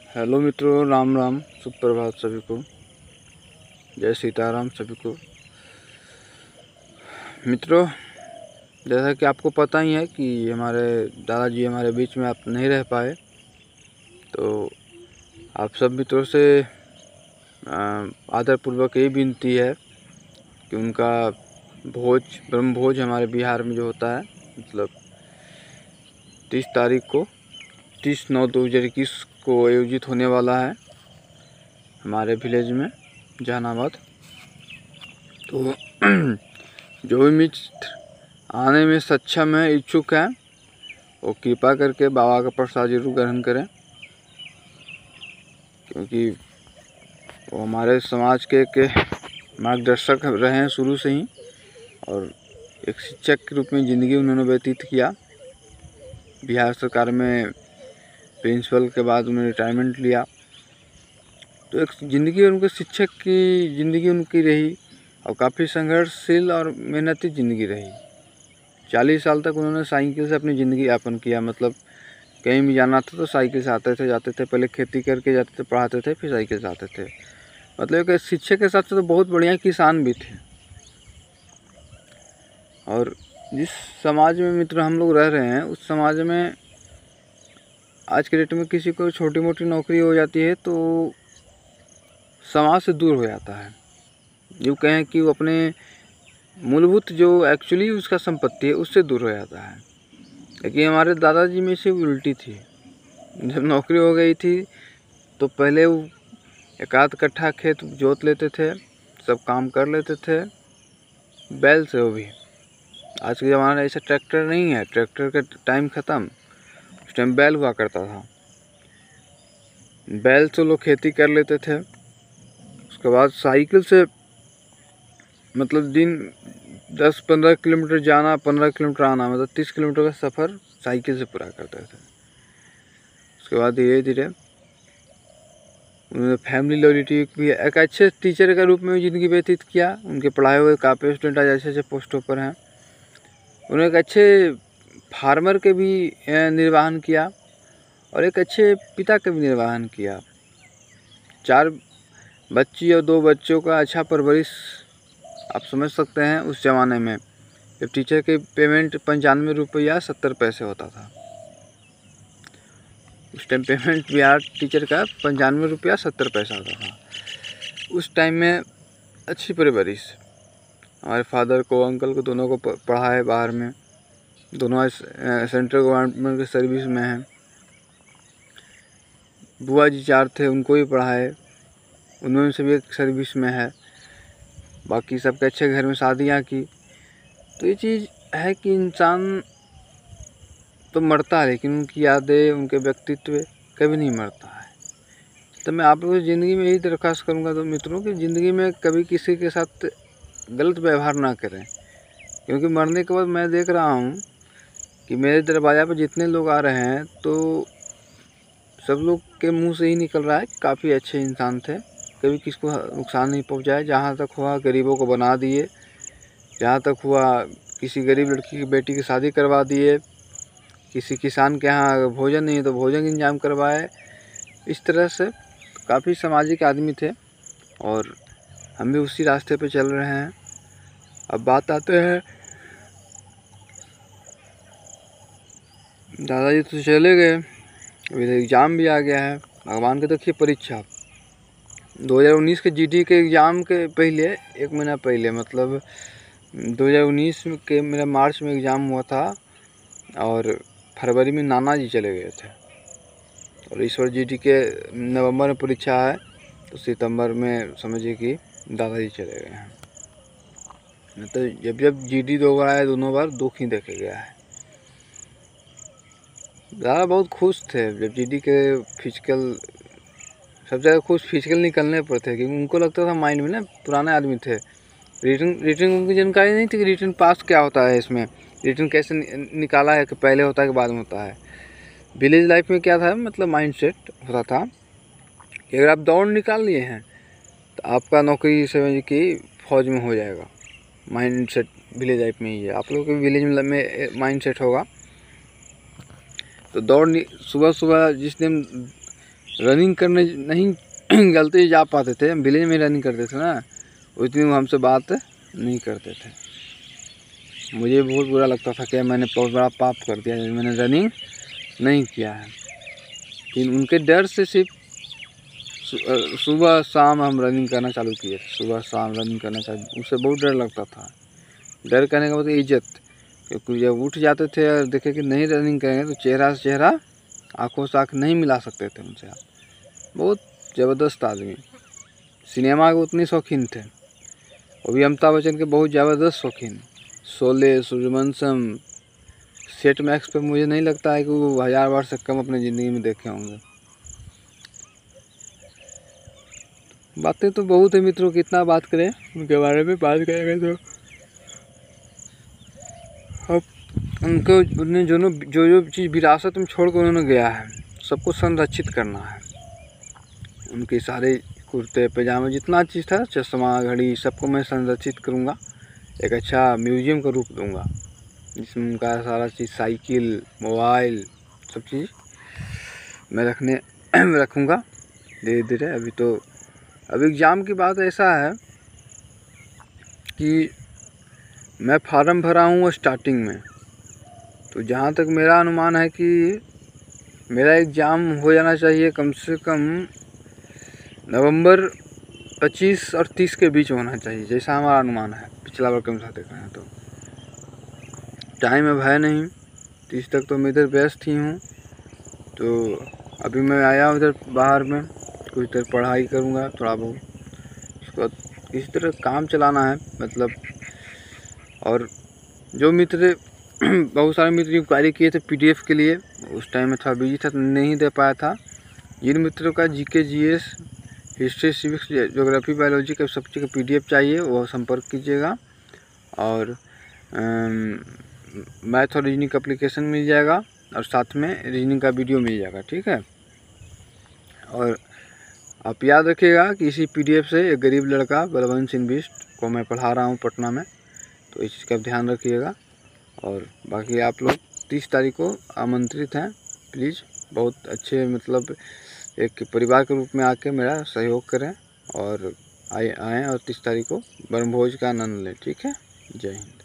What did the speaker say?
Hello मित्रों, राम राम, सुप्रभात सभी को, जय सीताराम सभी को। मित्रों, जैसा कि आपको पता ही है कि हमारे दादाजी हमारे बीच में आप नहीं रह पाए, तो आप सब मित्रों से आदरपूर्वक यही विनती है कि उनका ब्रह्म भोज हमारे बिहार में जो होता है, मतलब 30 तारीख को 30/9/2021 को आयोजित होने वाला है हमारे विलेज में जहानाबाद। तो जो भी मित्र आने में सक्षम है, इच्छुक है, वो कृपा करके बाबा का प्रसाद जरूर ग्रहण करें, क्योंकि वो हमारे समाज के मार्गदर्शक रहे हैं शुरू से ही, और एक शिक्षक के रूप में ज़िंदगी उन्होंने व्यतीत किया। बिहार सरकार में प्रिंसिपल के बाद उन्होंने रिटायरमेंट लिया, तो एक ज़िंदगी उनके शिक्षक की ज़िंदगी उनकी रही, और काफ़ी संघर्षशील और मेहनती ज़िंदगी रही। 40 साल तक उन्होंने साइकिल से अपनी ज़िंदगी यापन किया। मतलब कहीं भी जाना था तो साइकिल से आते थे, जाते थे। पहले खेती करके जाते थे, पढ़ाते थे, फिर साइकिल से आते थे। मतलब एक शिक्षक के हिसाब से तो बहुत बढ़िया किसान भी थे। और जिस समाज में मित्र हम लोग रह रहे हैं, उस समाज में आज के डेट में किसी को छोटी मोटी नौकरी हो जाती है तो समाज से दूर हो जाता है। यूँ कहें कि वो अपने मूलभूत जो एक्चुअली उसका संपत्ति है उससे दूर हो जाता है। लेकिन हमारे दादाजी में से उल्टी थी। जब नौकरी हो गई थी तो पहले वो 1-8 कट्ठा खेत जोत लेते थे, सब काम कर लेते थे बैल से। वो भी आज के ज़माने में ऐसा ट्रैक्टर नहीं है, ट्रैक्टर का टाइम ख़त्म। उस टाइम बैल हुआ करता था, बैल से लोग खेती कर लेते थे। उसके बाद साइकिल से मतलब दिन 10-15 किलोमीटर जाना, 15 किलोमीटर आना, मतलब 30 किलोमीटर का सफ़र साइकिल से पूरा करते थे। उसके बाद धीरे धीरे उन्होंने फैमिली लॉयल्टी भी एक अच्छे टीचर के रूप में ज़िंदगी व्यतीत किया। उनके पढ़ाए हुए काफ़ी स्टूडेंट आज अच्छे पोस्टों पर हैं। उन्होंने एक अच्छे फार्मर के भी निर्वाहन किया और एक अच्छे पिता का भी निर्वाहन किया। 4 बच्ची और 2 बच्चों का अच्छा परवरिश आप समझ सकते हैं। उस ज़माने में जब टीचर की पेमेंट 95 रुपया 70 पैसे होता था, उस टाइम पेमेंट बिहार टीचर का 95 रुपया 70 पैसा होता था। उस टाइम में अच्छी परवरिश, हमारे फादर को, अंकल को, दोनों को पढ़ा है बाहर में। दोनों सेंट्रल गवर्नमेंट के सर्विस में हैं। बुआ जी 4 थे, उनको भी पढ़ाए, उन्होंने से भी एक सर्विस में है। बाकी सबके अच्छे घर में शादियाँ की। तो ये चीज़ है कि इंसान तो मरता है, लेकिन उनकी यादें, उनके व्यक्तित्व कभी नहीं मरता है। तो मैं आप लोगों की ज़िंदगी में यही दरख्वास्त करूँगा तो मित्रों कि ज़िंदगी में कभी किसी के साथ गलत व्यवहार ना करें, क्योंकि मरने के बाद मैं देख रहा हूँ कि मेरे दरवाज़ा पर जितने लोग आ रहे हैं तो सब लोग के मुंह से ही निकल रहा है कि काफ़ी अच्छे इंसान थे, कभी किसको नुकसान नहीं पहुँचाए। जहाँ तक हुआ गरीबों को बना दिए, जहाँ तक हुआ किसी गरीब लड़की की बेटी की शादी करवा दिए, किसी किसान के यहाँ भोजन नहीं है तो भोजन का इंतजाम करवाए। इस तरह से काफ़ी सामाजिक आदमी थे और हम भी उसी रास्ते पे चल रहे हैं। अब बात आते हैं, दादाजी तो चले गए, अभी एग्ज़ाम भी आ गया है। भगवान के देखिए परीक्षा 2019 के जीडी के एग्ज़ाम के पहले 1 महीना पहले, मतलब 2019 के मेरा मार्च में एग्ज़ाम हुआ था और फरवरी में नाना जी चले गए थे। और इस बार जीडी के नवंबर में परीक्षा है, तो सितंबर में समझिए कि दादाजी चले गए हैं। मतलब जब जब जीडी 2 बार आया, दोनों बार दुख ही देखे गया है। दादा बहुत खुश थे जब जीडी के फिजिकल, सब जगह खुश फिजिकल निकलने पर थे, क्योंकि उनको लगता था माइंड में ना, पुराने आदमी थे, रिटर्न उनकी जानकारी नहीं थी कि रिटर्न पास क्या होता है, इसमें रिटर्न कैसे निकाला है, कि पहले होता है कि बाद में होता है। विलेज लाइफ में क्या था, मतलब माइंड सेट होता था कि अगर आप दौड़ निकाल लिए हैं तो आपका नौकरी समझ कि फौज में हो जाएगा। माइंड सेट विलेज लाइफ में ही है। आप लोगों के विलेज में माइंड सेट होगा। तो दौड़ सुबह सुबह जिस दिन रनिंग करने नहीं गलती से जा पाते थे, हम विलेज में रनिंग करते थे ना, उतनी वो हमसे बात नहीं करते थे। मुझे बहुत बुरा लगता था कि मैंने बहुत बड़ा पाप कर दिया, मैंने रनिंग नहीं किया है। लेकिन उनके डर से सिर्फ सुबह शाम हम रनिंग करना चालू किए थे। सुबह शाम रनिंग करना चालू, उससे बहुत डर लगता था। डर करने का मतलब इज्जत, क्योंकि जब उठ जाते थे और देखे कि नहीं रनिंग करेंगे तो चेहरा से चेहरा, आंखों से आँख नहीं मिला सकते थे उनसे आप। बहुत ज़बरदस्त आदमी, सिनेमा के उतने शौकीन थे। वो भी अमिताभ बच्चन के बहुत ज़बरदस्त शौकीन। शोले, सूर्यवंशम, सेट मैक्स पे मुझे नहीं लगता है कि वो 1000 बार से कम अपनी ज़िंदगी में देखे होंगे। बातें तो बहुत है मित्रों, कितना बात करें उनके बारे में। बात करेंगे तो अब उनको उन्हें जो चीज़ विरासत में छोड़ कर उन्होंने गया है, सबको संरक्षित करना है। उनके सारे कुर्ते पैजामे जितना चीज़ था, चश्मा घड़ी, सबको मैं संरक्षित करूँगा। एक अच्छा म्यूजियम का रूप दूँगा जिसमें उनका सारा चीज़, साइकिल, मोबाइल, सब चीज़ मैं रखूँगा धीरे धीरे। अभी एग्ज़ाम की बात ऐसा है कि मैं फार्म भरा हूँ स्टार्टिंग में, तो जहाँ तक मेरा अनुमान है कि मेरा एग्ज़ाम हो जाना चाहिए कम से कम नवंबर 25 और 30 के बीच होना चाहिए, जैसा हमारा अनुमान है पिछला बार के अनुसार देखा है। तो टाइम अब है नहीं, 30 तक तो मैं इधर व्यस्त ही हूँ। तो अभी मैं आया उधर बाहर में, कुछ देर पढ़ाई करूँगा थोड़ा बहुत, उसके बाद इस तरह काम चलाना है मतलब। और जो मित्र बहुत सारे मित्र इंक्वायरी किए थे PDF के लिए, उस टाइम में थोड़ा बिजी था तो नहीं दे पाया था। जिन मित्रों का GK GS, history, civics, geography, biology का सब चीज़ का PDF चाहिए वो संपर्क कीजिएगा। और मैथ और रीजनिंग का एप्लीकेशन मिल जाएगा, और साथ में रीजनिंग का वीडियो मिल जाएगा, ठीक है। और आप याद रखिएगा कि इसी PDF से एक गरीब लड़का बलवंत सिंह बिष्ट को मैं पढ़ा रहा हूँ पटना में, तो इस चीज़ का ध्यान रखिएगा। और बाकी आप लोग 30 तारीख को आमंत्रित हैं, प्लीज़ बहुत अच्छे मतलब एक परिवार के रूप में आके मेरा सहयोग करें और आएँ और 30 तारीख को वनभोज का आनंद लें, ठीक है। जय हिंद।